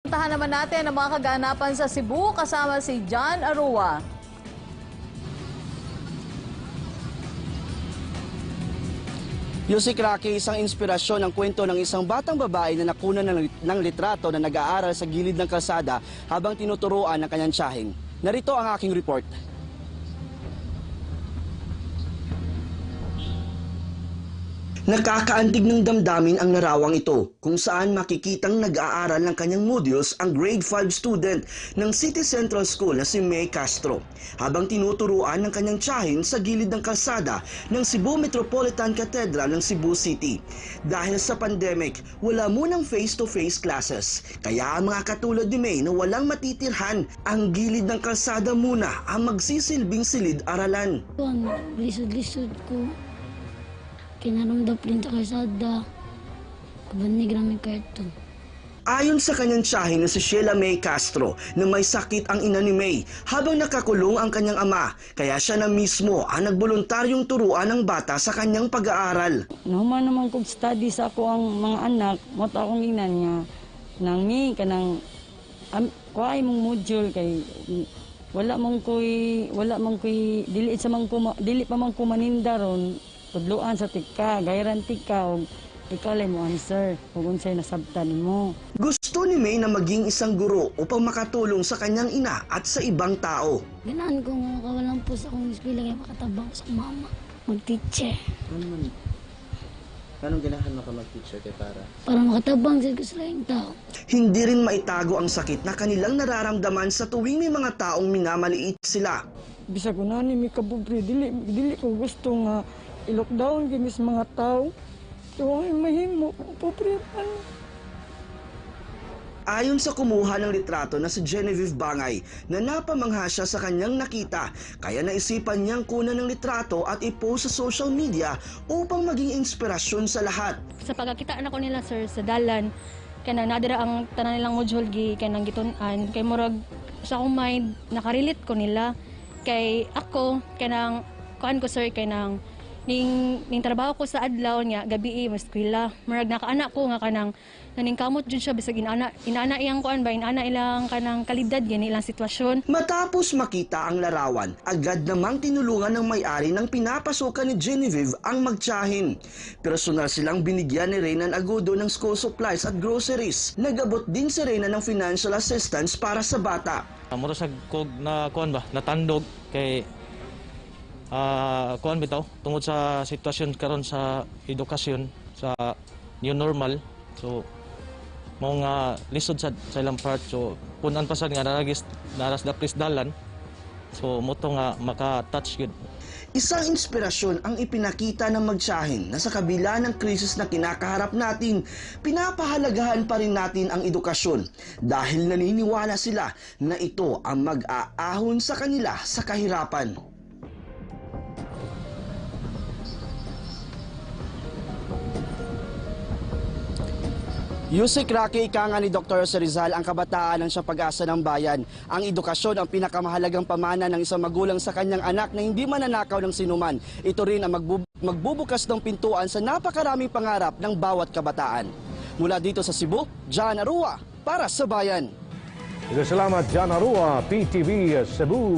Puntahan naman natin ang mga kaganapan sa Cebu kasama si John Arua. Yusik Rocky, isang inspirasyon ng kwento ng isang batang babae na nakunan ng litrato na nag-aaral sa gilid ng kalsada habang tinuturuan ng kanyang tiyahing. Narito ang aking report. Nakakaantig ng damdamin ang larawang ito kung saan makikitang nag-aaral ng kanyang modules ang grade 5 student ng City Central School na si May Castro habang tinuturuan ng kanyang tiyahin sa gilid ng kalsada ng Cebu Metropolitan Cathedral ng Cebu City. Dahil sa pandemic, wala munang face-to-face classes. Kaya ang mga katulad ni May na walang matitirhan, ang gilid ng kalsada muna ang magsisilbing silid-aralan. Lisod-lisod ko. Kinarumdap rin sa kalsada. Kabanig namin karton. Ayon sa kanyang tiyahin na si Sheila May Castro na may sakit ang ina ni May habang nakakulong ang kanyang ama, kaya siya na mismo ang nagboluntaryong turuan ng bata sa kanyang pag-aaral. Nahuman naman kong study sa ako ang mga anak, mata akong inan niya, nang mi, kanang, kuhay mong module kay, wala mong ko'y, dili pa man ko maninda ron, tudluan sa tika, gayran tika, o ikalay mo answer, kung unsay nasabtan mo. Gusto ni May na maging isang guro upang makatulong sa kanyang ina at sa ibang tao. Ganaan ko nga makawalan po sa akong eskwela kaya makatabang sa mama. Mag-teacher. Anong ganahan mo ka mag-teacher kay para? Para makatabang sa kasalaing tao. Hindi rin maitago ang sakit na kanilang nararamdaman sa tuwing may mga taong minamaliit sila. Bisa ko na ni may kabubre, dili ko gusto nga i-lockdown kami sa mga tao. So, ay mahimo, pobre. Ayon sa kumuha ng litrato na si Genevieve Bangay, na napamangha siya sa kanyang nakita, kaya naisipan niyang kunan ng litrato at i-post sa social media upang maging inspirasyon sa lahat. Sa pagkakita na ko nila sir sa dalan, kaya nadira ang tanan nilang module gi kaya nang gitunan, kay murag sa akong mind nakarelate ko nila kay ako kanang kuan ko sir kay nang ning trabaho ko sa adlaw niya gabi mas eskwela murag nakaanak ko nga kanang naning kamot jud siya bisag inana iyang kuan ba inana ilang kanang kalidad gani ilang sitwasyon. Matapos makita ang larawan, agad namang tinulungan ng may-ari ng pinapasukan ni Genevieve ang magtiyahin. Personal silang binigyan ni Reynan Agudo ng school supplies at groceries. Nagabot din si Reynan ng financial assistance para sa bata. Mura sa kog na kuan ba natandog kay kuan bitaw tungod sa sitwasyon karon sa edukasyon sa new normal, so mao nga lisod sa ilang part, so punan pa sad nga naras da dalan, so moto nga maka-touch gid. Isang inspirasyon ang ipinakita ng magtiyahin na sa kabila ng krisis na kinakaharap natin, pinapahalagahan pa rin natin ang edukasyon dahil naniniwala sila na ito ang mag-aahon sa kanila sa kahirapan. Yusik Rocky, ika nga ni Dr. Rizal, ang kabataan ang siyang pag-asa ng bayan. Ang edukasyon ang pinakamahalagang pamana ng isang magulang sa kanyang anak na hindi mananakaw ng sinuman. Ito rin ang magbubukas ng pintuan sa napakaraming pangarap ng bawat kabataan. Mula dito sa Cebu, John Arua para sa Bayan. Salamat John Arua, PTV Cebu.